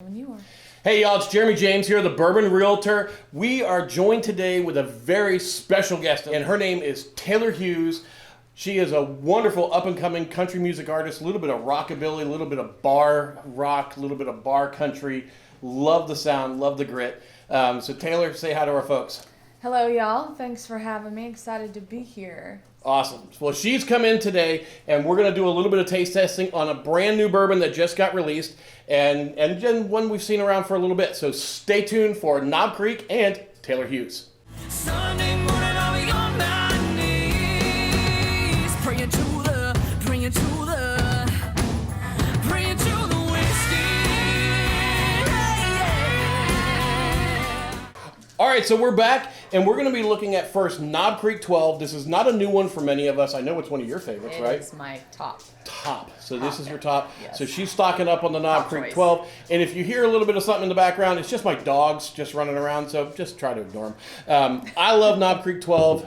When you are. Hey y'all, it's Jeremy James here, the Bourbon Realtor. We are joined today with a very special guest, and her name is Taylor Hughes. She is a wonderful up-and-coming country music artist, a little bit of rockabilly, a little bit of bar rock, a little bit of bar country. Love the sound, love the grit. So Taylor, say hi to our folks. Hello, y'all. Thanks for having me. Excited to be here. Awesome. Well, she's come in today, and we're going to do a little bit of taste testing on a brand new bourbon that just got released, and one we've seen around for a little bit. So stay tuned for Knob Creek and Taylor Hughes. Sunday morning, I'll be on my knees, praying to the whiskey. All right, so we're back, and we're going to be looking at first Knob Creek 12. This is not a new one for many of us. I know it's one of your favorites, right? It is my top. So this is your top. Yes. So she's stocking up on the Knob Top Creek choice. 12. And if you hear a little bit of something in the background, it's just my dogs just running around, so just try to ignore them. I love Knob Creek 12.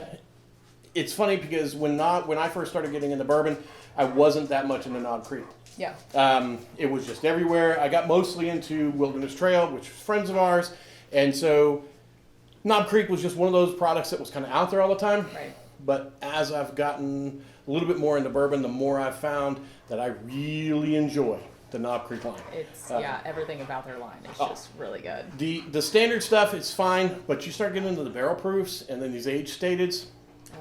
It's funny because when I first started getting into bourbon, I wasn't that much into Knob Creek. Yeah. It was just everywhere. I got mostly into Wilderness Trail, which was friends of ours. And so Knob Creek was just one of those products that was kind of out there all the time. Right. But as I've gotten a little bit more into bourbon, the more I've found that I really enjoy the Knob Creek line. It's everything about their line is just really good. The standard stuff is fine, but you start getting into the barrel proofs and then these age stateds,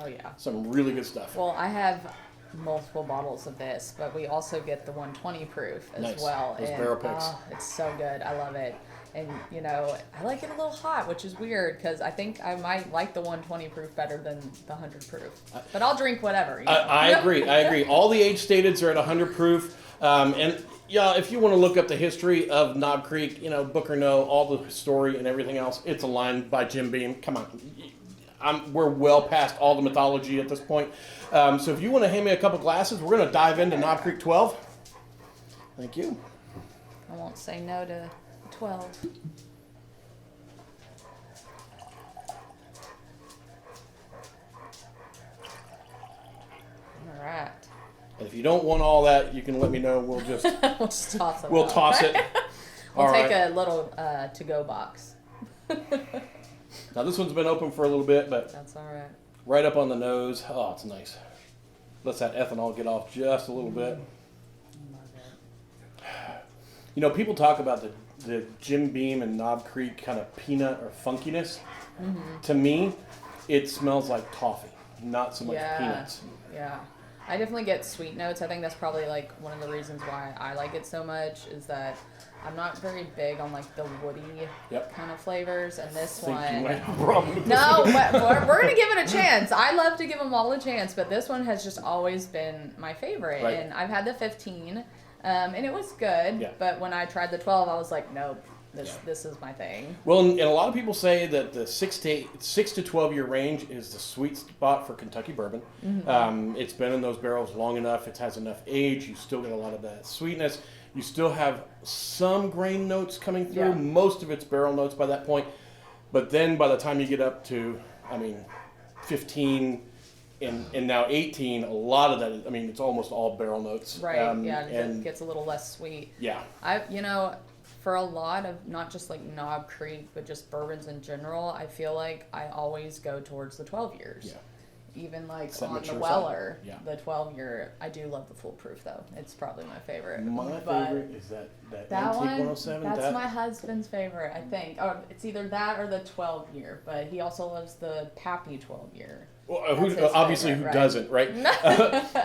Oh yeah. some really good stuff. Well, I have multiple bottles of this, but we also get the 120 proof as Nice. well. Those and, barrel picks. It's so good. I love it. And, you know, I like it a little hot, which is weird because I think I might like the 120 proof better than the 100 proof. But I'll drink whatever. You know? I agree. All the age stateds are at 100 proof. And yeah, if you want to look up the history of Knob Creek, book or no, all the story and everything else, it's a line by Jim Beam. Come on. We're well past all the mythology at this point. So if you want to hand me a couple glasses, we're going to dive into Knob Creek 12. Thank you. I won't say no to 12. All right. And if you don't want all that, you can let me know. We'll just We'll just toss it. we'll out. toss it. We'll All take right. a little to-go box. Now this one's been open for a little bit, but That's all right. right up on the nose. Oh, it's nice. Lets that ethanol get off just a little bit. People talk about the Jim Beam and Knob Creek kind of peanut or funkiness. Mm-hmm. To me, it smells like toffee, not so much peanuts. Yeah. I definitely get sweet notes. I think that's probably like one of the reasons why I like it so much is that I'm not very big on like the woody kind of flavors, and this Think you one. might have a problem with this No, one. but we're gonna give it a chance. I love to give them all a chance, but this one has just always been my favorite, Right. and I've had the 15, and it was good. Yeah. But when I tried the 12, I was like, nope, this is my thing. Well, and a lot of people say that the 6 to 12 year range is the sweet spot for Kentucky bourbon. Mm-hmm. It's been in those barrels long enough. It has enough age. You still get a lot of that sweetness. You still have some grain notes coming through. Yeah. Most of it's barrel notes by that point. But then by the time you get up to, 15 and now 18, a lot of that is, it's almost all barrel notes. Right? Yeah, and it gets a little less sweet. yeah. For a lot of not just like Knob Creek, but just bourbons in general, I feel like I always go towards the 12 years. Yeah. Even like It's that on the mature Weller, side. Yeah. the 12 year, I do love the foolproof though. It's probably my favorite. My But favorite is that that Antique one, 107. that's my husband's favorite, I think. Oh, it's either that or the 12 year, but he also loves the Pappy 12 year. Well, That's his obviously, favorite, who right? doesn't, right?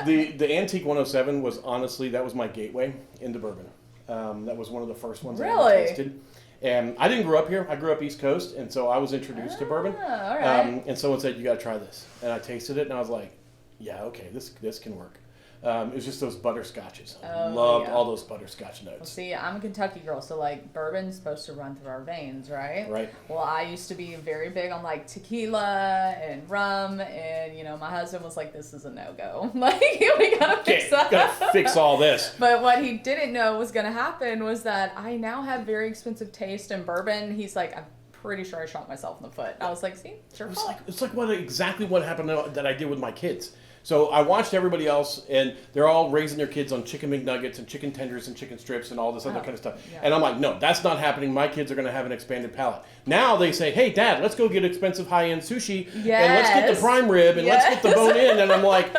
The Antique 107 was honestly, that was my gateway into bourbon. That was one of the first ones I Really? ever tasted. And I didn't grow up here. I grew up East Coast, and so I was introduced to bourbon. All right. And someone said, "You got to try this," and I tasted it, and I was like, "Yeah, okay, this can work." It was just those butterscotches. I Oh, loved yeah. all those butterscotch Well, notes. see, I'm a Kentucky girl, so like bourbon's supposed to run through our veins, right? Right. Well, I used to be very big on like tequila and rum, and my husband was like, "This is a no-go. Like, we gotta fix that." Gotta fix all this. But what he didn't know was gonna happen was that I now have very expensive taste in bourbon. He's like, "I'm pretty sure I shot myself in the foot." I was like, "See, it's your fault." It's like exactly what happened that I did with my kids. So I watched everybody else, and they're all raising their kids on chicken McNuggets and chicken tenders and chicken strips and all this other kind of stuff. Yeah. And I'm like, no, that's not happening. My kids are going to have an expanded palate. Now they say, hey, Dad, let's go get expensive high-end sushi, and let's get the prime rib, and let's get the bone in. And I'm like,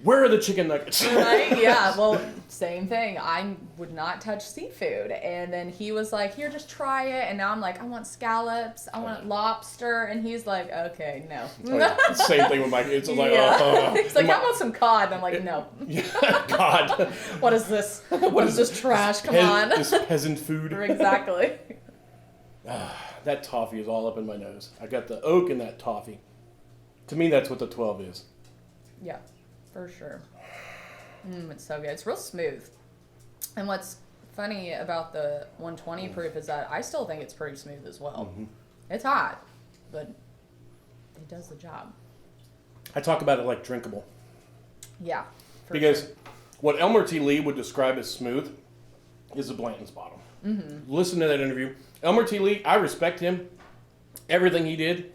where are the chicken nuggets? Right? Yeah. Well, same thing. I would not touch seafood, and then he was like, "Here, just try it." And now I'm like, "I want scallops. I want lobster." And he's like, "Okay, no." Oh, yeah. Same thing with my kids. It's like, he's like, "How about some cod?" And I'm like, "No." God. What is this? What is this trash? Come on. This peasant food. Exactly. That toffee is all up in my nose. I got the oak and that toffee. To me, that's what the 12 is. Yeah, for sure. It's so good. It's real smooth. And what's funny about the 120 proof is that I still think it's pretty smooth as well. Mm-hmm. It's hot, but it does the job. I talk about it like drinkable. Yeah. Because what Elmer T. Lee would describe as smooth is a Blanton's bottle. Mm-hmm. Listen to that interview. Elmer T. Lee, I respect him. Everything he did,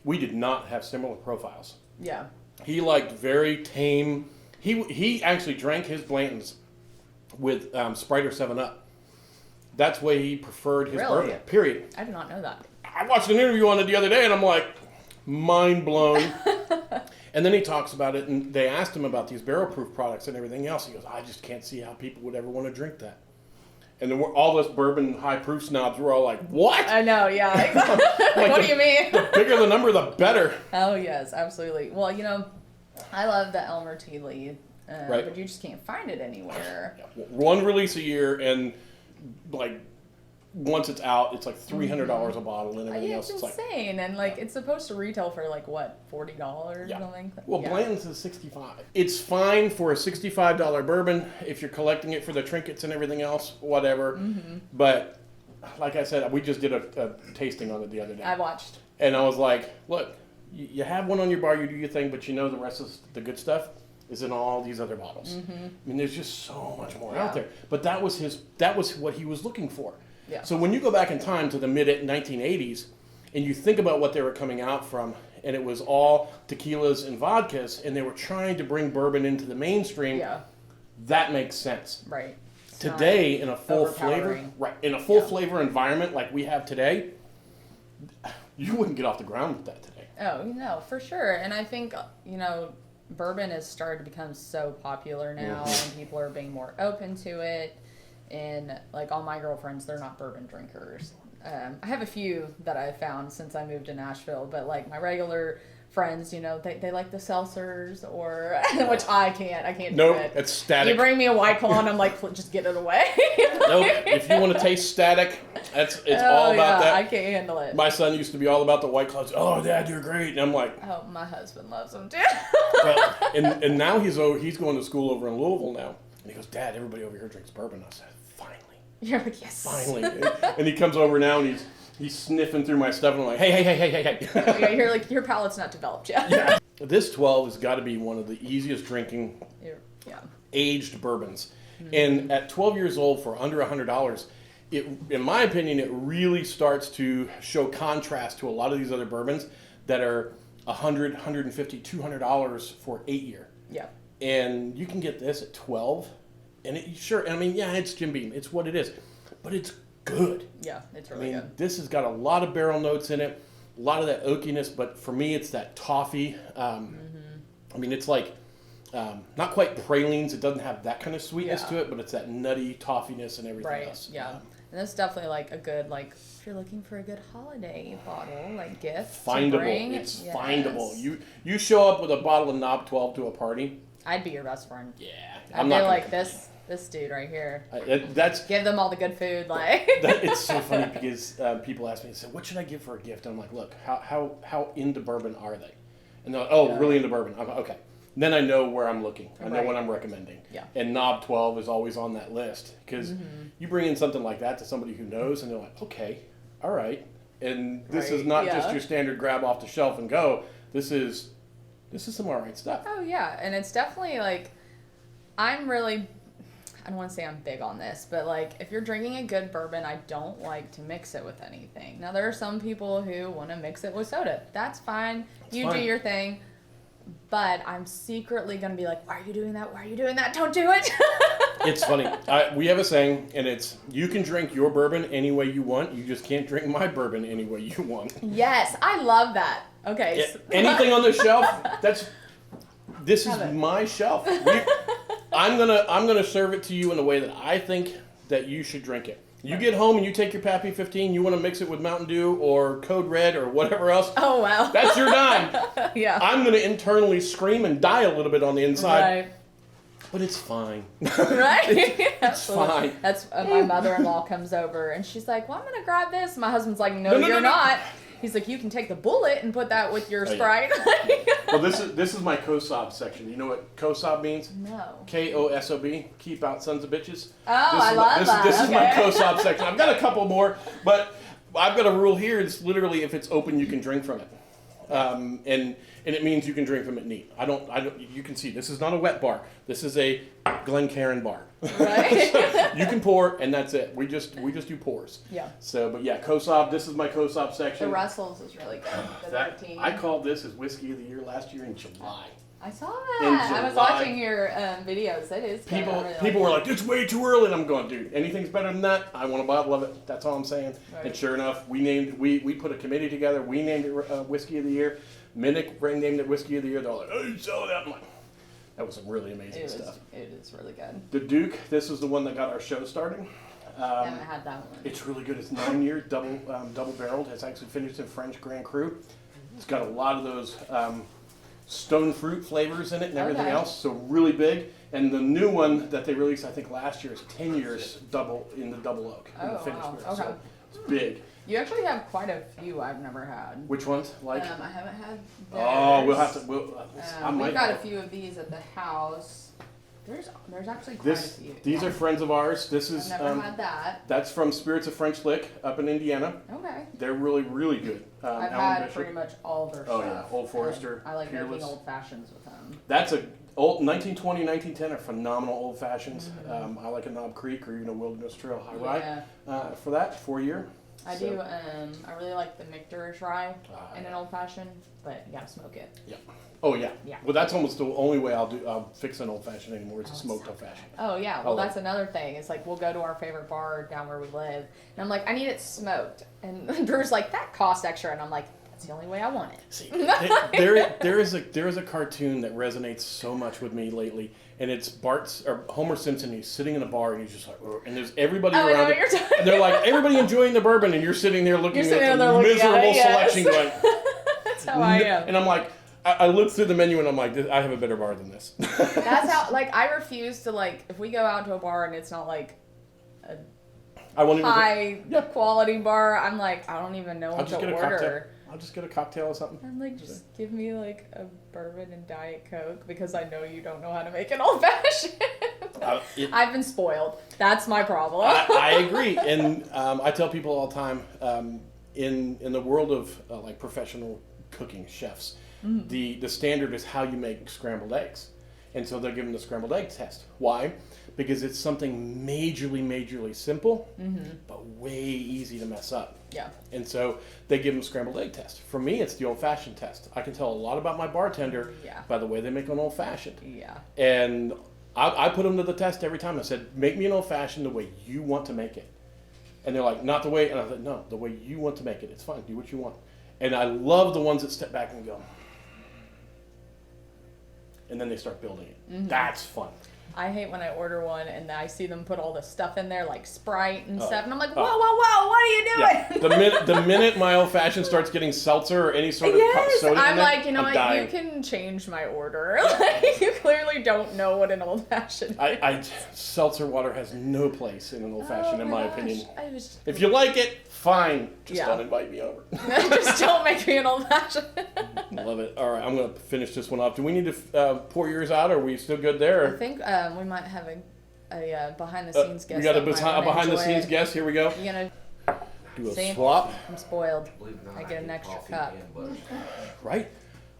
we did not have similar profiles. Yeah. He liked very tame. He actually drank his Blantons with Sprite or 7-Up. That's the way he preferred his bourbon, period. I did not know that. I watched an interview on it the other day, and I'm like, mind blown. And then he talks about it, and they asked him about these barrel-proof products and everything else. He goes, I just can't see how people would ever want to drink that. And then all us bourbon high-proof snobs were all like, what? I know, yeah. Exactly. What do you mean? The bigger the number, the better. Oh, yes, absolutely. Well, I love the Elmer T. Lee, right. But you just can't find it anywhere. Yeah. One release a year, and like once it's out, it's like $300 a bottle, and everything else. It's insane, and it's supposed to retail for like what, $40 or something. Well, Blanton's is $65. It's fine for a $65 bourbon if you're collecting it for the trinkets and everything else, whatever. Mm-hmm. But like I said, we just did a tasting on it the other day. I watched, and I was like, look. You have one on your bar, you do your thing, but the rest of the good stuff is in all these other bottles. Mm-hmm. I mean, there's just so much more out there. But that was what he was looking for. Yeah. So when you go back in time to the mid 1980s, and you think about what they were coming out from, and it was all tequilas and vodkas, and they were trying to bring bourbon into the mainstream. Yeah. That makes sense. Right. Today, in a full flavor environment like we have today, you wouldn't get off the ground with that today. Oh, no, for sure. And I think, bourbon has started to become so popular now, and people are being more open to it. And, all my girlfriends, they're not bourbon drinkers. I have a few that I've found since I moved to Nashville, but, my regular friends, they like the seltzers, or, which I can't do it. It's static. You bring me a White Claw, and I'm like, just get it away. Nope. If you want to taste static, it's all about that. I can't handle it. My son used to be all about the White Claws. Oh, Dad, you're great. And I'm like... Oh, my husband loves them, too. and now he's going to school over in Louisville now. And he goes, Dad, everybody over here drinks bourbon. I said, finally. You're like, yes. Finally. And he comes over now, and he's sniffing through my stuff, and I'm like, hey. Yeah, you're like, your palate's not developed yet. Yeah. This 12 has got to be one of the easiest drinking aged bourbons. Mm-hmm. And at 12 years old for under $100, in my opinion, it really starts to show contrast to a lot of these other bourbons that are $100, $150, $200 for 8 year. Yeah. And you can get this at 12. And it's Jim Beam. It's what it is. But it's good. Yeah, it's really good. This has got a lot of barrel notes in it, a lot of that oakiness, but for me, it's that toffee. It's like not quite pralines. It doesn't have that kind of sweetness to it, but it's that nutty toffiness and everything else. Yeah. And it's definitely a good, if you're looking for a good holiday bottle, gift findable. To bring. It's findable. You show up with a bottle of Knob 12 to a party. I'd be your best friend. Yeah. I'd be like this dude right here. Give them all the good food, It's so funny because people ask me, they say, what should I give for a gift? And I'm like, look, how into bourbon are they? And they're like, really into bourbon. I'm like, okay. Then I know where I'm looking. I know what I'm recommending. Yeah. And Knob 12 is always on that list because you bring in something like that to somebody who knows, and they're like, okay, all right. And this is not just your standard grab off the shelf and go. This is some all right stuff. Oh, yeah. And it's definitely I don't want to say I'm big on this, but if you're drinking a good bourbon, I don't like to mix it with anything. Now, there are some people who want to mix it with soda. That's fine. Do your thing. but I'm secretly gonna be like, why are you doing that? Why are you doing that? Don't do it. It's funny. We have a saying, and it's, you can drink your bourbon any way you want. You just can't drink my bourbon any way you want. Yes, I love that. Okay. Anything on the shelf, this is my shelf. I'm gonna serve it to you in the way that I think that you should drink it. You get home and you take your Pappy 15, you want to mix it with Mountain Dew or Code Red or whatever else. Oh, wow. That's your dime. Yeah. I'm going to internally scream and die a little bit on the inside. Right. But it's fine. Right? It's fine. That's my mother-in-law comes over and she's like, well, I'm going to grab this. My husband's like, no, No. you're not. He's like, you can take the bullet and put that with your Sprite. Well, this is my KOSOB section. You know what KOSOB means? No. KOSOB. Keep out sons of bitches. Oh, I love that. This is my Okay. KOSOB section. I've got a couple more, but I've got a rule here. It's literally if it's open, you can drink from it. And it means you can drink from it neat. I don't. You can see this is not a wet bar. This is a Glencairn bar. Right. So you can pour, and that's it. We just do pours. Yeah. So, but yeah, KOSOB. This is my KOSOB section. The Russells is really good. The 13. I called this as whiskey of the year last year in July. I saw In that. I was July. watching your videos. It is good. I really People were it. like, it's way too early. And I'm going, dude, anything's better than that. I want a bottle of it. That's all I'm saying. Right. And sure enough, we put a committee together. We named it Whiskey of the Year. Minnick named it Whiskey of the Year. They're like, oh, you saw that? I'm like, that was some really amazing stuff. It is really good. The Duke, this is the one that got our show started. I haven't had that one. It's really good. It's 9 years, double barreled. It's actually finished in French Grand Cru. It's got a lot of those stone fruit flavors in it and everything else, so really big. And the new one that they released, I think last year, is 10 years double oak in the finished beer. Okay. So it's big. You actually have quite a few I've never had. Which ones? Like? I haven't had. Oh, we'll have to. We've got a few of these at the house. There's actually quite a few. These are friends of ours. This is. I've never had that. That's from Spirits of French Lick up in Indiana. Okay. They're really, really good. I've Alan had Bishop. pretty much all their Oh stuff. yeah, Old Forester. I like Peerless. making old fashions with them. That's a old 1920, 1910 are phenomenal old fashions. I like a Knob Creek or even a Wilderness Trail High Rye for that 4 year. I do. I really like the Michter's rye in an old fashioned, but you gotta smoke it. Yeah. Oh yeah. Yeah. Well, that's almost the only way I'll fix an old fashioned anymore. It's a smoked old fashioned. Oh yeah. Well, that's another thing. It's like we'll go to our favorite bar down where we live, and I'm like, I need it smoked, and Drew's like, that costs extra, and I'm like, that's the only way I want it. See, there is a cartoon that resonates so much with me lately, and it's Homer Simpson. He's sitting in a bar and he's just like, and there's everybody I know around what you're it, talking and they're like, everybody enjoying the bourbon, and you're sitting there looking You're sitting at there the looking at miserable it, yes. selection, going. That's how I am. And I'm like, I look through the menu and I'm like, I have a better bar than this. That's how. Like, I refuse to if we go out to a bar and it's not like a I won't even. high quality bar. I'm like, I don't even know what to order. I'll just get a cocktail or something. I'm like, just give me like a bourbon and Diet Coke because I know you don't know how to make an old fashioned. I've been spoiled. That's my problem. I agree, and I tell people all the time, in the world of like professional cooking chefs, the standard is how you make scrambled eggs, and so they're given the scrambled egg test. Why? Because it's something majorly simple, but way easy to mess up. Yeah. And so they give them a scrambled egg test. For me, it's the old-fashioned test. I can tell a lot about my bartender by the way they make an old-fashioned. Yeah. And I put them to the test every time. I said, make me an old-fashioned the way you want to make it. And they're like, not the way. And I said, no, the way you want to make it. It's fine. Do what you want. And I love the ones that step back and go. And then they start building it. That's fun. I hate when I order one and I see them put all the stuff in there like Sprite and stuff, and I'm like, whoa, what are you doing? Yeah. The minute my old fashioned starts getting seltzer or any sort of soda, I'm in like, it, you know what? dying. You can change my order. Like, you clearly don't know what an old fashioned is. Seltzer water has no place in an old fashioned, in my opinion. Just, If you like it, fine. Just don't invite me over. just don't make me an old fashioned. Love it. All right, I'm going to finish this one off. Do we need to pour yours out, or are we still good there? I think we might have a behind the scenes guest. We got a behind the scenes guest. Here we go. You gonna do a swap? I'm spoiled. I get an extra cup. Right?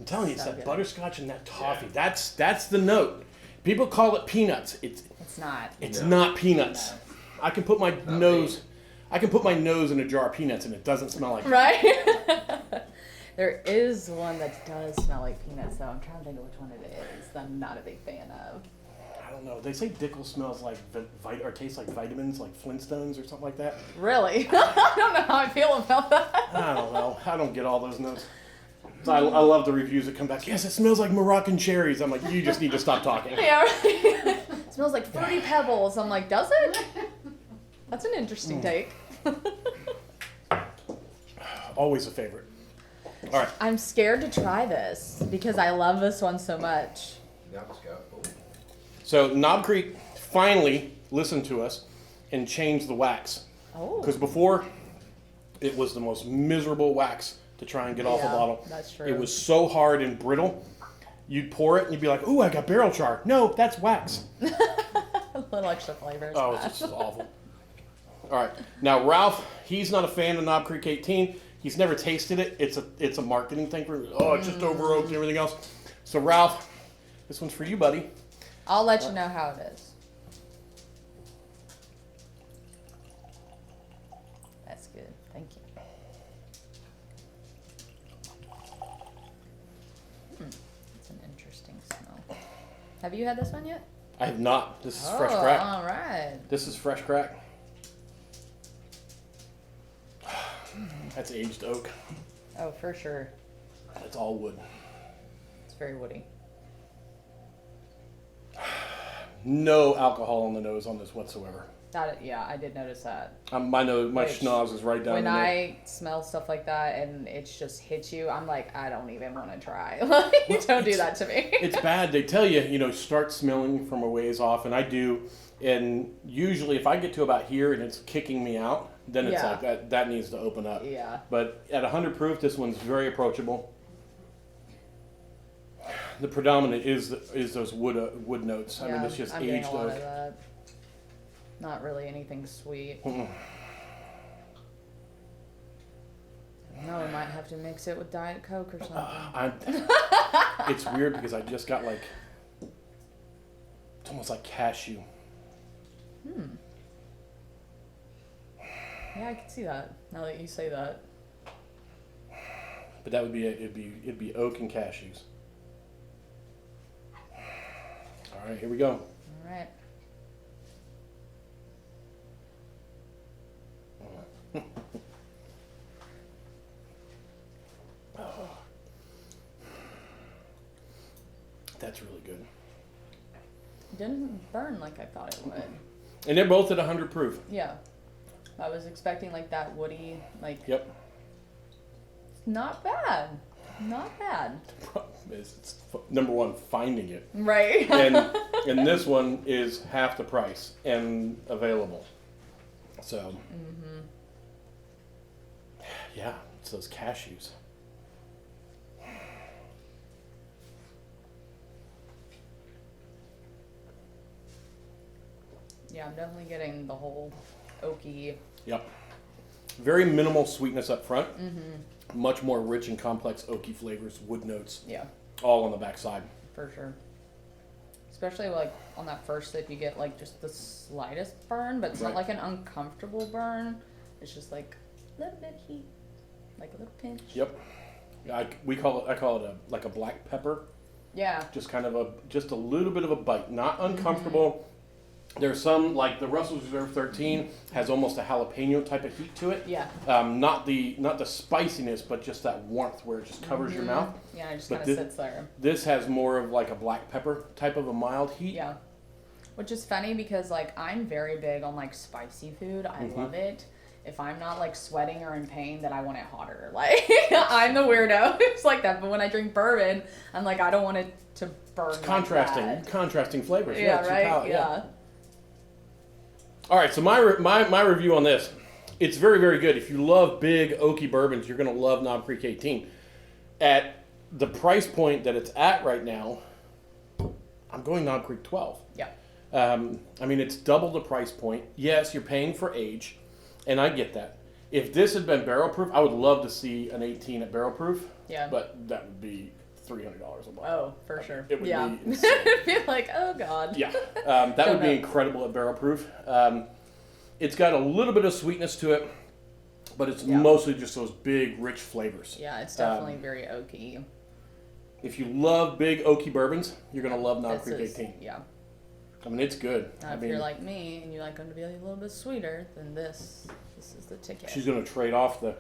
I'm telling you, it's that butterscotch and that toffee. That's the note. People call it peanuts. It's not. It's not peanuts. No. I can put my nose in a jar of peanuts and it doesn't smell like right. There is one that does smell like peanuts, though. I'm trying to think of which one it is that I'm not a big fan of. I don't know. They say Dickel smells like or tastes like vitamins, like Flintstones or something like that. Really? I don't know how I feel about that. I don't know. I don't get all those notes. So I love the reviews that come back. Yes, it smells like Moroccan cherries. I'm like, you just need to stop talking. Yeah, right. It smells like Fruity Pebbles. I'm like, does it? That's an interesting take. Always a favorite. All right. I'm scared to try this because I love this one so much. So Knob Creek finally listened to us and changed the wax. Oh. Because before, it was the most miserable wax to try and get off a bottle. That's true. It was so hard and brittle. You'd pour it and you'd be like, ooh, I got barrel char. No, that's wax. A little extra flavor. Oh, it's just awful. All right. Now, Ralph, he's not a fan of Knob Creek 18. He's never tasted it. It's a marketing thing for, it's just over oaked and everything else. So, Ralph, this one's for you, buddy. I'll let you know how it is. That's good. Thank you. It's an interesting smell. Have you had this one yet? I have not. This is fresh crack. All right. This is fresh crack. That's aged oak. Oh, for sure. It's all wood. It's very woody. No alcohol on the nose on this whatsoever. I did notice that. My nose, my Which, schnoz is right down When the nose. I smell stuff like that and it's just hits you, I'm like, I don't even want to try. Like, don't do that to me. It's bad. They tell you, start smelling from a ways off, and I do. And usually, if I get to about here and it's kicking me out, then it's Yeah. like that needs to open up. Yeah. But at 100 proof, this one's very approachable. The predominant is those wood notes. I mean, it's just I'm getting aged a lot oak. of that. Not really anything sweet. Mm-mm. No, we might have to mix it with Diet Coke or something. It's weird because I just got like, it's almost like cashew. Yeah, I can see that. Now that you say that. But that would be it. It'd be oak and cashews. All right, here we go. All right. That's really good. Didn't burn like I thought it would. And they're both at 100 proof. Yeah. I was expecting like that woody, like. Yep. Not bad. Not bad. The problem is, it's number one, finding it. Right. and this one is half the price and available. So, yeah, it's those cashews. Yeah, I'm definitely getting the whole oaky. Yep. Very minimal sweetness up front. Much more rich and complex oaky flavors, wood notes, Yeah, all on the backside. for sure. Especially like on that first sip, you get like just the slightest burn, but it's not Right. like an uncomfortable burn. It's just like a little bit of heat, like a little pinch. Yep. I call it like a black pepper. Yeah. Just kind of a little bit of a bite, not uncomfortable. There's some, like the Russell's Reserve 13 has almost a jalapeno type of heat to it. Yeah. Not the spiciness, but just that warmth where it just covers your mouth. Yeah, it just But kind of sits there. This has more of like a black pepper type of a mild heat. Yeah. Which is funny because like I'm very big on like spicy food. I love it. If I'm not like sweating or in pain, then I want it hotter. Like I'm the weirdo. It's like that. But when I drink bourbon, I'm like I don't want it to burn. It's contrasting flavors. Yeah, it's your right. palate, Yeah. All right, so my review on this, it's very, very good. If you love big oaky bourbons, you're going to love Knob Creek 18. At the price point that it's at right now, I'm going Knob Creek 12. Yeah. I mean, it's double the price point. Yes, you're paying for age, and I get that. If this had been barrel proof, I would love to see an 18 at barrel proof. Yeah. But that would be $300 a bottle. Oh, for sure. It would yeah. be insane. Be like, oh god. Yeah, that would be know. incredible at barrel proof. It's got a little bit of sweetness to it, but it's Yeah. mostly just those big, rich flavors. Yeah, it's definitely very oaky. If you love big oaky bourbons, you're gonna love Knob This Creek is- 18. Yeah. I mean, it's good. Now, I if mean, you're like me and you like them to be a little bit sweeter, then this is the ticket. she's gonna trade off the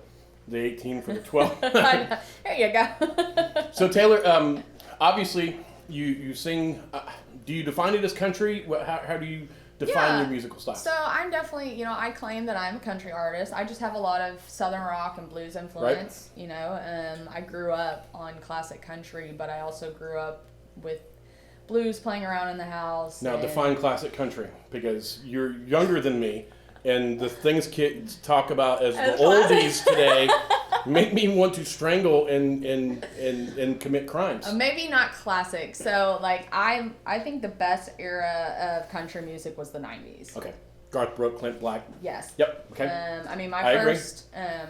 18 for the 12. There you go. So Taylor, obviously you sing. Do you define it as country? How do you define Yeah. your musical style? So I'm definitely, I claim that I'm a country artist. I just have a lot of southern rock and blues influence. I grew up on classic country, but I also grew up with blues playing around in the house. Now and- define classic country, because you're younger than me, and the things kids talk about as the As classic. oldies today make me want to strangle and commit crimes. Maybe not classic. So like I think the best era of country music was the 90s. Okay, Garth Brooks, Clint Black. Yes. Yep. Okay. I agree.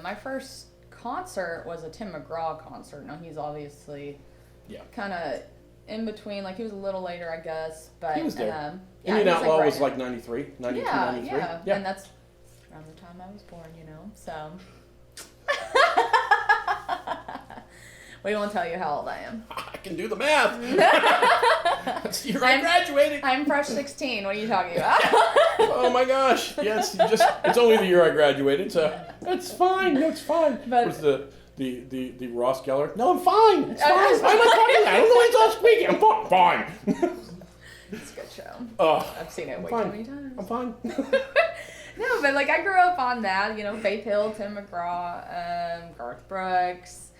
My first concert was a Tim McGraw concert. Now he's obviously Yeah. kind of in between. Like he was a little later, I guess. But He was there. yeah, Indian he was, Outlaw right was in- like 93, 92, yeah, 93. yeah, and that's around the time I was born. So. We won't tell you how old I am. I can do the math. That's the year I graduated. I'm fresh 16. What are you talking about? Oh my gosh! Yes, it's only the year I graduated, so it's fine. No, it's fine. But- What's the Ross Geller? No, I'm fine. It's fine. It's Why am I talking that? I don't know why it's all squeaky. I'm fine. It's a good show. Oh, I've seen it way fine. too many times. I'm fine. No, but like I grew up on that, Faith Hill, Tim McGraw, Garth Brooks,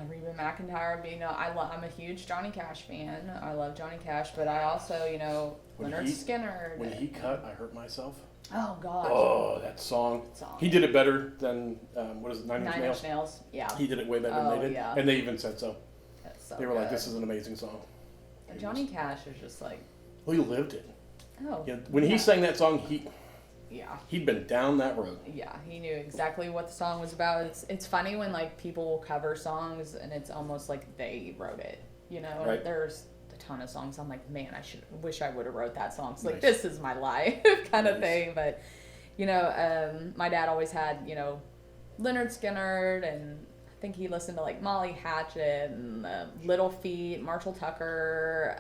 Reba McEntire. I'm a huge Johnny Cash fan. I love Johnny Cash, but I also, Leonard Skinner. When he cut, I Hurt Myself. Oh gosh. Oh, that song. He did it better than what is it? Nine Inch Nails. Yeah. He did it way better Oh, than they did, yeah. and they even said so. That's so They were like, good. "This is an amazing song." And Johnny Cash is just like, Well, he lived it. oh. Yeah, when he sang that song, Yeah. he'd been down that road. Yeah, he knew exactly what the song was about. It's funny when like people will cover songs and it's almost like they wrote it. Right. There's a ton of songs. I'm like, man, wish I would have wrote that song. It's like Nice. this is my life kind of Nice. thing. But my dad always had Leonard Skinner, and I think he listened to like Molly Hatchet and Little Feat, Marshall Tucker,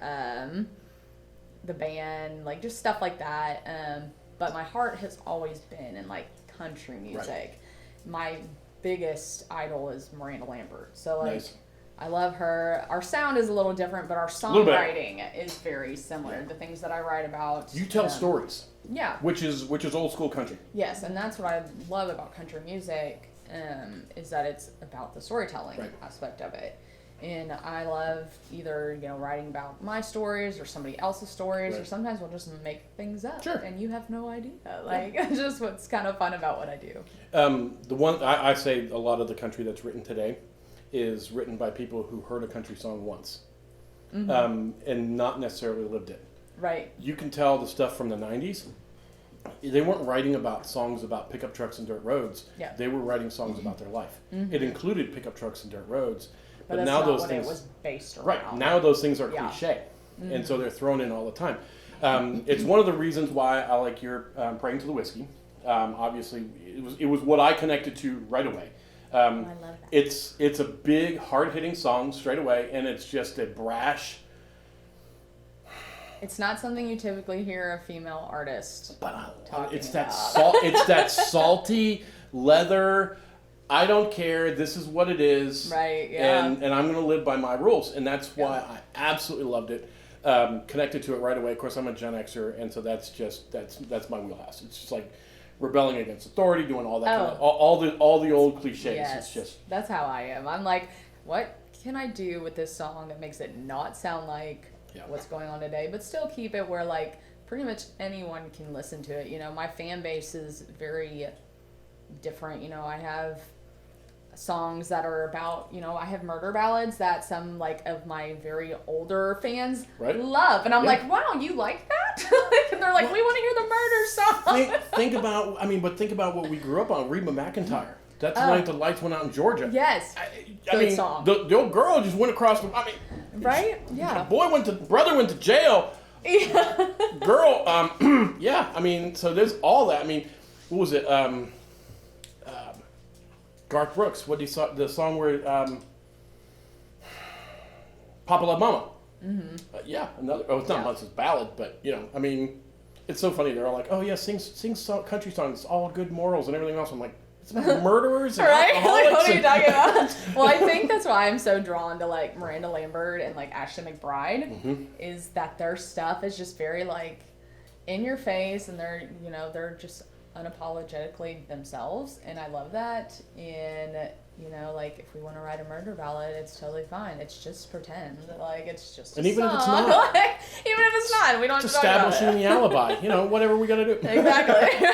the band, like just stuff like that. But my heart has always been in like country music. Right. My biggest idol is Miranda Lambert. So like Nice. I love her. Our sound is a little different, but our Little bit. songwriting is very similar. Yeah. The things that I write about. You tell stories, Yeah. which is old school country. Yes, and that's what I love about country music, is that it's about the storytelling Right. aspect of it. And I love either, writing about my stories or somebody else's stories, or Right. sometimes we'll just make things up. Sure. And you have no idea. Like, it's just what's kind of fun about what I do. The one I say a lot of the country that's written today is written by people who heard a country song once, and not necessarily lived it. Right. You can tell the stuff from the 90s, they weren't writing about songs about pickup trucks and dirt roads. Yeah. They were writing songs about their life. It included pickup trucks and dirt roads. But, But that's now not those what things, it was based around. right, now those things are Yeah. cliche. And so they're thrown in all the time. It's one of the reasons why I like your Praying to the Whiskey. Obviously, it was what I connected to right away. I love that. It's a big, hard-hitting song straight away, and it's just a brash. It's not something you typically hear a female artist. But Talking it's that about. it's that salty leather. I don't care. This is what it is. Right, yeah. And I'm going to live by my rules, and that's why I absolutely loved it. Connected to it right away. Of course, I'm a Gen Xer, and so that's my wheelhouse. It's just like rebelling against authority, doing all that, kind of, all the old cliches. Yes, It's just that's how I am. I'm like, what can I do with this song that makes it not sound like Yeah. what's going on today, but still keep it where like pretty much anyone can listen to it. My fan base is very different. I have songs that are about, I have murder ballads that some like of my very older fans Right. love, and I'm Yeah. like, wow, you like that? And they're like, we want to hear the murder song. think about what we grew up on. Reba McEntire. That's the Oh. night the lights went out in Georgia. Yes, I Good mean, song. the old girl just went across the. I mean, right? Yeah. brother went to jail. Yeah. Girl, yeah. I mean, so there's all that. I mean, what was it? Garth Brooks. What do you saw? The song where Papa Love Mama. Mm-hmm. Yeah, another. Oh, it's not much as ballad, but I mean, it's so funny. They're all like, "Oh yeah, sing country songs, all good morals and everything else." I'm like, it's about murderers and right? alcoholics. Like, what are you talking about? Well, I think that's why I'm so drawn to like Miranda Lambert and like Ashley McBryde, is that their stuff is just very like in your face, and they're just unapologetically themselves, and I love that. And like if we want to write a murder ballad, it's totally fine. It's just pretend, like it's just. And even song. if it's not, like, even if it's not, we don't have to talk about establishing the alibi. Whatever we got to do. Exactly.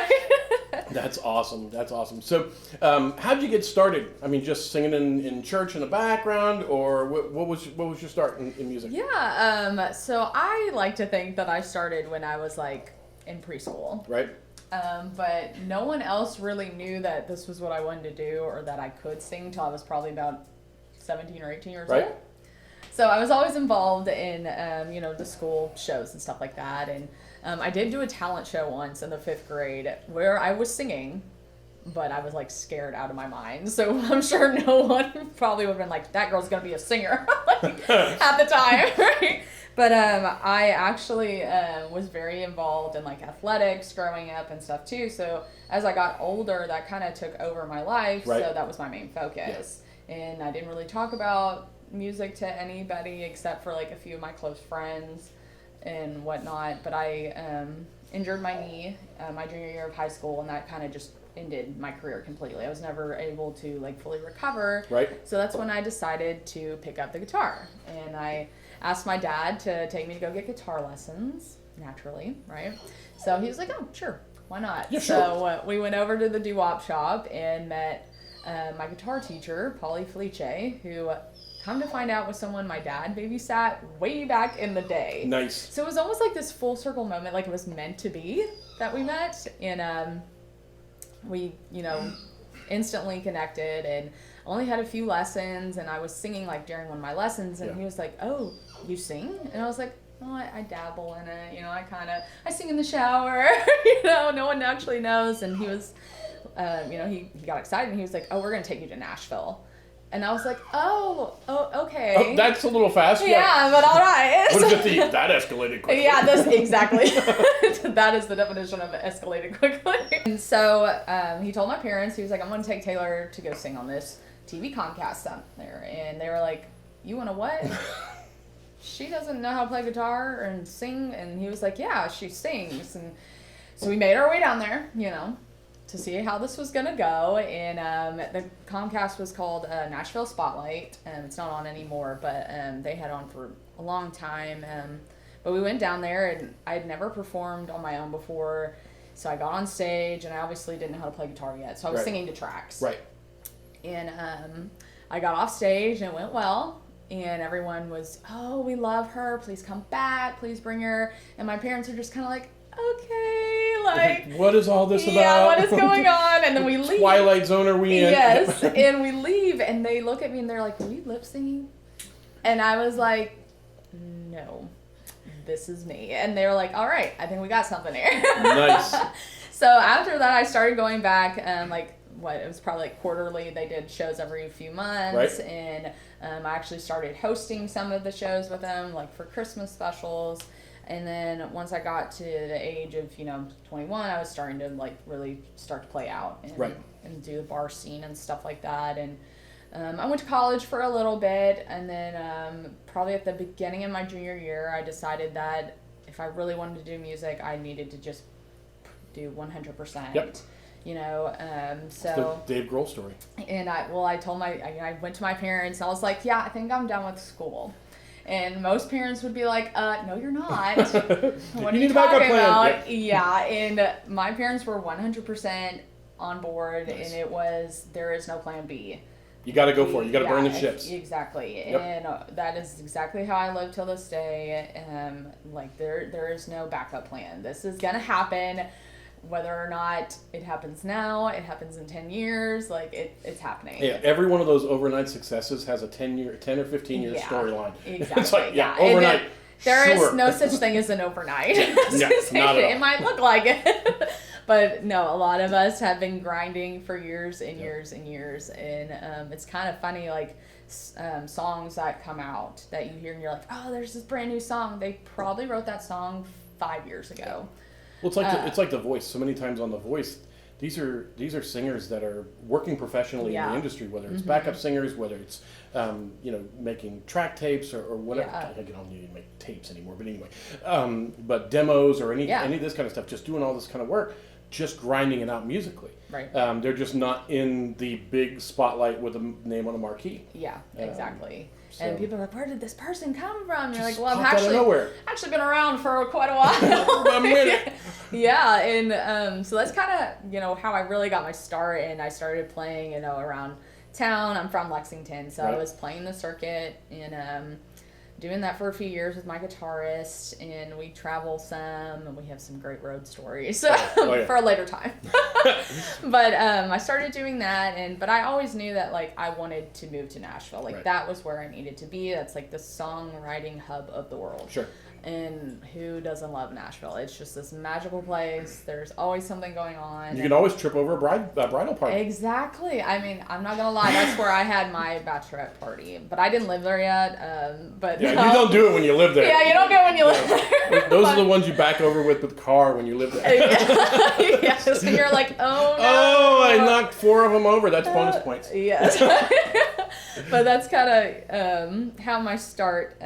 That's awesome. That's awesome. So, how'd you get started? I mean, just singing in church in the background, or what was your start in music? Yeah. So I like to think that I started when I was like in preschool. Right. But no one else really knew that this was what I wanted to do, or that I could sing until I was probably about 17 or 18 years old. So I was always involved in, the school shows and stuff like that. And I did do a talent show once in the 5th grade where I was singing, but I was like scared out of my mind. So I'm sure no one probably would have been like, that girl's going to be a singer at the time, right? But I actually was very involved in like athletics growing up and stuff too. So as I got older, that kind of took over my life. Right. So that was my main focus. Yeah. And I didn't really talk about music to anybody except for like a few of my close friends and whatnot. But I injured my knee my junior year of high school, and that kind of just ended my career completely. I was never able to like fully recover. Right. So that's when I decided to pick up the guitar, and I asked my dad to take me to go get guitar lessons, naturally, right? So he was like, oh, sure, why not? Yeah, so we went over to the doo-wop shop and met my guitar teacher, Polly Felice, who, come to find out, was someone my dad babysat way back in the day. Nice. So it was almost like this full circle moment, like it was meant to be that we met, and we, instantly connected, and only had a few lessons, and I was singing like during one of my lessons, and he was like, oh, you sing? And I was like, oh, I dabble in it, I sing in the shower, no one actually knows. And he was, he got excited, and he was like, oh, we're going to take you to Nashville. And I was like, oh, okay. Oh, that's a little fast. Yeah, but all right. What is it that escalated quickly? Yeah, that's exactly. That is the definition of escalated quickly. And so he told my parents, he was like, I'm going to take Taylor to go sing on this TV Comcast down there. And they were like, you want to what? She doesn't know how to play guitar and sing. And he was like, yeah, she sings. And so we made our way down there, to see how this was going to go. And the Comcast was called Nashville Spotlight. It's not on anymore, but they had on for a long time. But we went down there, and I had never performed on my own before. So I got on stage, and I obviously didn't know how to play guitar yet. So I was singing to tracks. Right. And I got off stage, and it went well. And everyone was, oh, we love her. Please come back. Please bring her. And my parents are just kind of like, okay, like, what is all this about? Yeah, what is going on? And then we leave. Twilight Zone are we in? Yes, and we leave, and they look at me, and they're like, were you lip singing? And I was like, no, this is me. And they were like, all right, I think we got something here. Nice. So after that, I started going back, it was probably like quarterly. They did shows every few months, right. And I actually started hosting some of the shows with them, like for Christmas specials. And then once I got to the age of 21, I was starting to like really start to play out and do the bar scene and stuff like that. And I went to college for a little bit, and then probably at the beginning of my junior year, I decided that if I really wanted to do music, I needed to just do 100%. Yep. So the Dave Grohl story. And I went to my parents, and I was like, yeah, I think I'm done with school. And most parents would be like, no, you're not. What are you talking about? Yeah. And my parents were 100% on board. Nice. And it was, there is no plan B. You got to go for it. You got to burn the ships. Exactly. Yep. And that is exactly how I live till this day. There is no backup plan. This is going to happen. Whether or not it happens now, it happens in 10 years, it's happening. Yeah, every one of those overnight successes has a 10 or 15 year storyline. Exactly. It's like, overnight. There is no such thing as an overnight. Yeah, not at all. It might look like it. But no, a lot of us have been grinding for years and years and years, and it's kind of funny, like songs that come out that you hear and you're like, oh, there's this brand new song. They probably wrote that song 5 years ago. Well, it's like The Voice. So many times on The Voice, these are singers that are working professionally in the industry, whether it's backup singers, whether it's making track tapes or whatever. I don't need to make tapes anymore, but anyway, but demos or any of this kind of stuff, just doing all this kind of work, just grinding it out musically. Right. They're just not in the big spotlight with a name on a marquee. Yeah, exactly. So and people are like, where did this person come from? You're like, just well, I've popped out of nowhere. actually been around for quite a while. A minute. Yeah, and so that's kind of, how I really got my start, and I started playing, around town. I'm from Lexington, so I was playing the circuit and doing that for a few years with my guitarist, and we travel some, and we have some great road stories for a later time. But I started doing that, but I always knew that like I wanted to move to Nashville. Like that was where I needed to be. That's like the songwriting hub of the world. Sure. And who doesn't love Nashville? It's just this magical place. There's always something going on. You can always trip over a bridal party. Exactly. I mean, I'm not gonna lie. That's where I had my bachelorette party, but I didn't live there yet. But you don't do it when you live there. Yeah, you don't do it when you live there. Those are the ones you back over with the car when you live there. Yes, and you're like, oh no. Oh, I knocked 4 of them over. That's bonus points. Yes. But that's kind of how my start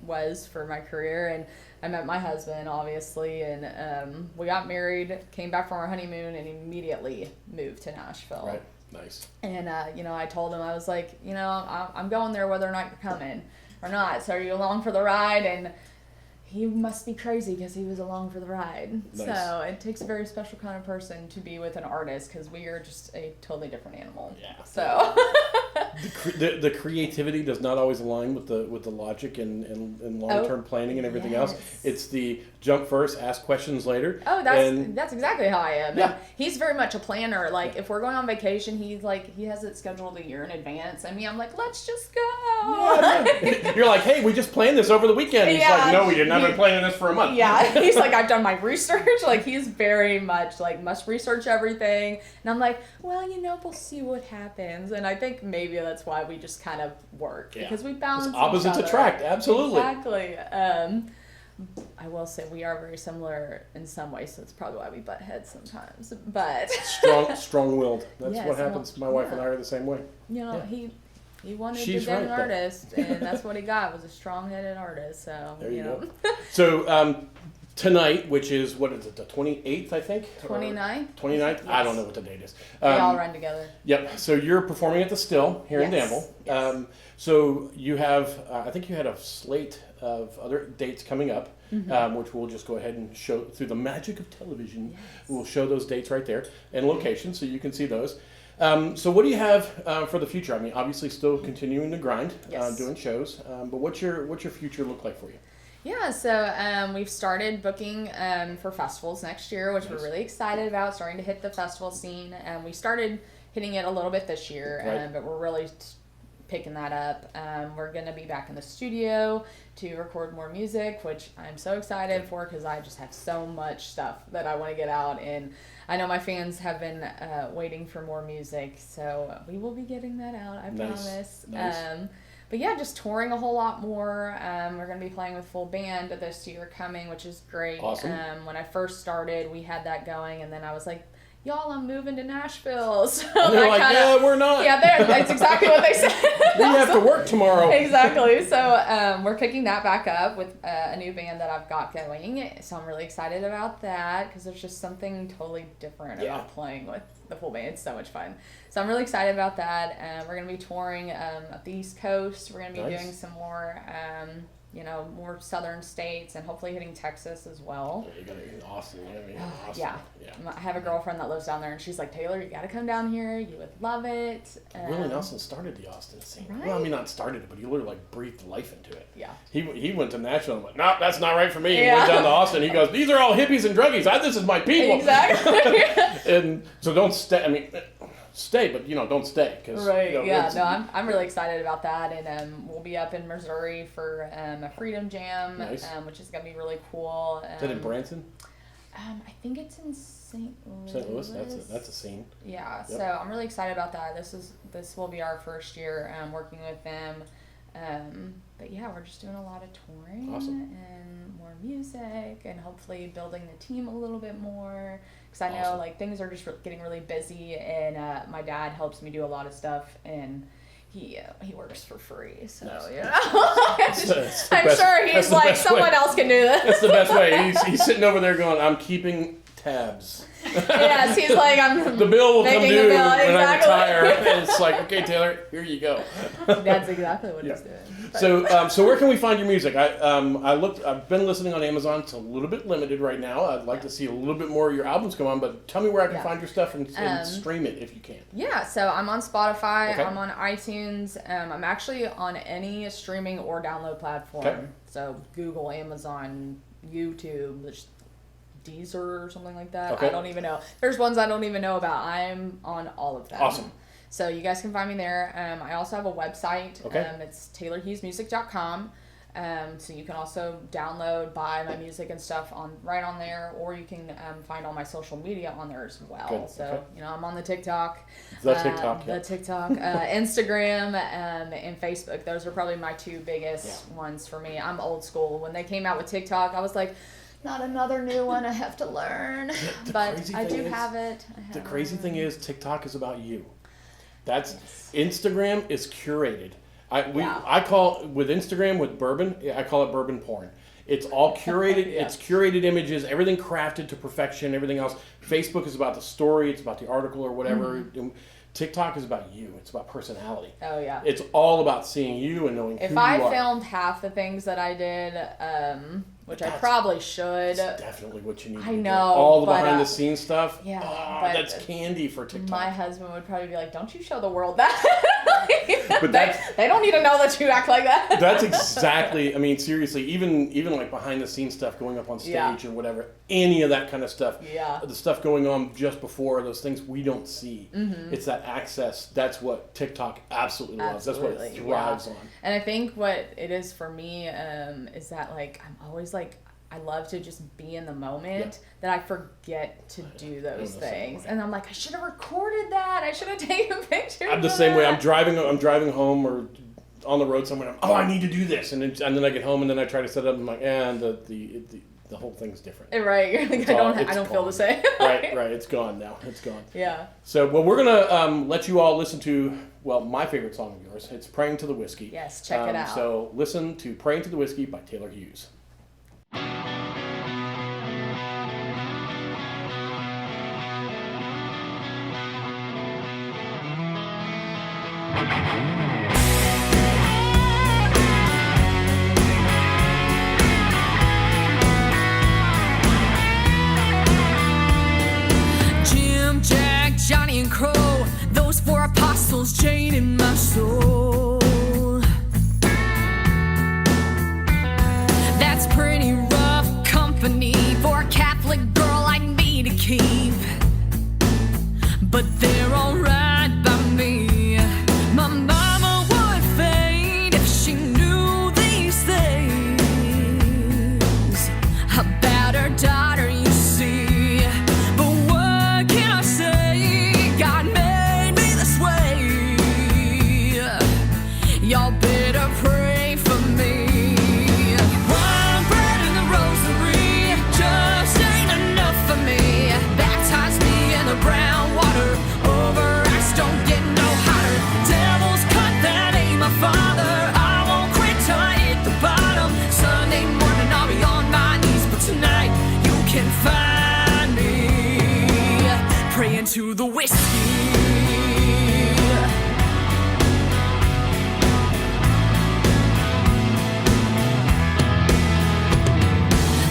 was for my career, and I met my husband obviously, and we got married, came back from our honeymoon, and immediately moved to Nashville. Right. Nice. And I told him, I was like, I'm going there whether or not you're coming or not, so are you along for the ride? And he must be crazy because he was along for the ride. Nice. So it takes a very special kind of person to be with an artist, because we are just a totally different animal. Yeah. So the creativity does not always align with the logic and long-term planning and everything else. It's the jump first, ask questions later. Oh, that's exactly how I am. Yeah. And he's very much a planner. Like if we're going on vacation, he has it scheduled a year in advance. And me, I'm like, let's just go. Yeah. You're like, hey, we just planned this over the weekend. He's like, no, we didn't. I've been planning this for a month. Yeah. He's like, I've done my research. Like he's very much like must research everything. And I'm like, well, we'll see what happens. And I think maybe that's why we just kind of work, because we balance each opposites other. attract. Absolutely. Exactly. I will say we are very similar in some ways, so it's probably why we butt heads sometimes. But strong-willed. That's yes, what happens. My wife and I are the same way. He wanted She's to be an right, artist, and that's what he got, was a strong-headed artist. So there you go. So tonight, which is what is it, the 28th, I think? 29th. 29th. Yes. I don't know what the date is. We all run together. Yep. So you're performing at the Still here in Danville. Yes. So you have, I think you had a slate of other dates coming up, which we'll just go ahead and show through the magic of television. Yes. We'll show those dates right there and locations, so you can see those. So what do you have for the future? I mean, obviously still continuing to grind, doing shows, but what's your future look like for you? Yeah, so we've started booking for festivals next year, which we're really excited about, starting to hit the festival scene. We started hitting it a little bit this year, but we're really picking that up. We're going to be back in the studio to record more music, which I'm so excited for, because I just have so much stuff that I want to get out, and I know my fans have been waiting for more music, so we will be getting that out, I promise. Nice. But yeah, just touring a whole lot more. We're going to be playing with full band this year coming, which is great. Awesome. When I first started, we had that going, and then I was like, y'all, I'm moving to Nashville. So and they're like, yeah, we're not. Yeah, that's exactly what they said. We have to work tomorrow. Exactly. So we're picking that back up with a new band that I've got going. So I'm really excited about that, because there's just something totally different about playing with the full band. It's so much fun. So I'm really excited about that. We're going to be touring up the East Coast. We're going to be doing some more more southern states, and hopefully hitting Texas as well. Yeah, you got to get Austin. Austin. Yeah. I have a girlfriend that lives down there, and she's like, Taylor, you got to come down here. You would love it. Willie Nelson started the Austin scene. Right? Well, I mean, not started it, but he literally breathed life into it. Yeah. He went to Nashville and went, nope, that's not right for me. He went down to Austin. He goes, these are all hippies and druggies. This is my people. Exactly. And so don't stay. I mean, stay, but don't stay. Cause, I'm really excited about that, and we'll be up in Missouri for a Freedom Jam, which is gonna be really cool. Is that in Branson? I think it's in St. Louis. St. Louis, that's a scene. Yeah, Yep. so I'm really excited about that. This will be our first year working with them. But yeah, we're just doing a lot of touring and more music, and hopefully building the team a little bit more. Because I know like things are just getting really busy, and my dad helps me do a lot of stuff, and he works for free. So Nice. I'm sure he's like, someone else can do this. That's the best way. He's sitting over there going, I'm keeping tabs. Yes, he's like, I'm the bill will come making due the bill. when I Exactly. retire. And it's like, okay, Taylor, here you go. That's exactly what he's doing. So where can we find your music? I've been listening on Amazon. It's a little bit limited right now. I'd like to see a little bit more of your albums come on, but tell me where I can find your stuff and stream it if you can. Yeah, so I'm on Spotify, Okay. I'm on iTunes, I'm actually on any streaming or download platform. Okay. So Google, Amazon, YouTube, there's Deezer or something like that. Okay. I don't even know. There's ones I don't even know about. I'm on all of them. Awesome. So you guys can find me there. I also have a website. Okay. It's taylorhughesmusic.com. So you can also download, buy my music and stuff right on there, or you can find all my social media on there as well. Good. So Okay. I'm on the TikTok, Instagram, and Facebook. Those are probably my two biggest ones for me. I'm old school. When they came out with TikTok, I was like, not another new one I have to learn, but I do have it. The crazy thing is, TikTok is about you. Instagram is curated. I call with Instagram with bourbon. I call it bourbon porn. It's all curated. It's curated images, everything crafted to perfection. Everything else. Facebook is about the story. It's about the article or whatever. Mm-hmm. TikTok is about you. It's about personality. Oh yeah. It's all about seeing you and knowing who you are. If I filmed half the things that I did, which I probably should. That's definitely what you need. I to know. do. All the behind the scenes stuff. Yeah. Oh, that's candy for TikTok. My husband would probably be like, "Don't you show the world that." But they don't need to know that you act like that. That's exactly. I mean, seriously, even like behind the scenes stuff, going up on stage or whatever, any of that kind of stuff. Yeah. The stuff going on just before, those things we don't see. Mm-hmm. It's that access. That's what TikTok absolutely loves. That's what it thrives on. And I think what it is for me is that like I'm always like, I love to just be in the moment, that I forget to do those things. And I'm like, I should have recorded that. I should have taken pictures. I'm the same way. I'm driving home or on the road somewhere. I need to do this, and then I get home and then I try to set it up. And I'm like, the whole thing's different. Right. You're like, I don't feel the same. Right. It's gone now. It's gone. Yeah. So, we're gonna let you all listen to my favorite song of yours. It's "Praying to the Whiskey." Yes, check it out. So listen to "Praying to the Whiskey" by Taylor Hughes. Jim, Jack, Johnny, and Crow, those four apostles chained in my soul. That's pretty rough company for a Catholic girl like me to keep. But they're alright by me. My mama would faint if she knew these things about her daughter, you see. But what can I say? God made me this way. Y'all better pray for me. One bread and the rosary just ain't enough for me. Baptize me in the brown water. Over ice don't get no hotter. Devil's cut, that ain't my father. I won't quit till I hit the bottom. Sunday morning I'll be on my knees, but tonight you can find me praying to the whiskey.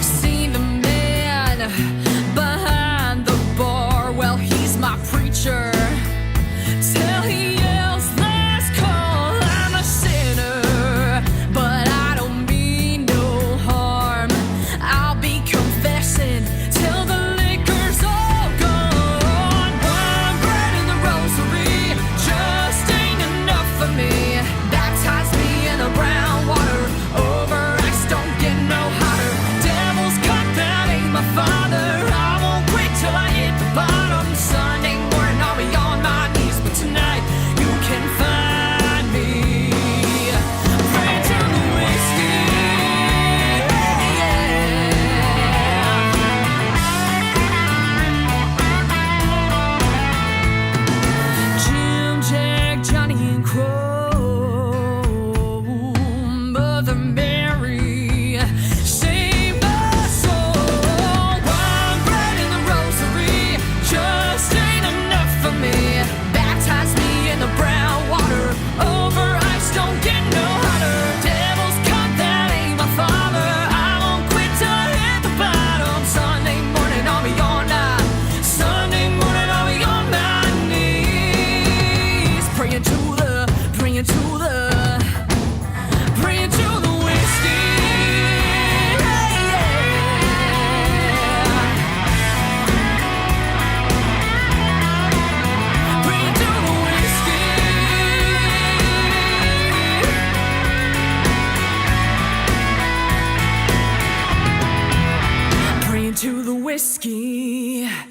See the man behind the bar, well, he's my preacher. Till he yells, last call, I'm a sinner. But I don't mean no harm. I'll be confessing till the liquor's all gone. One bread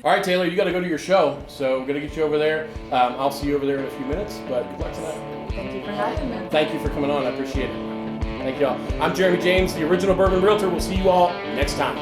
All right, Taylor, you got to go to your show, so we're going to get you over there. I'll see you over there in a few minutes, but good luck tonight. Thank you for having me. Thank you for coming on. I appreciate it. Thank you all. I'm Jeremy James, the original Bourbon Realtor. We'll see you all next time.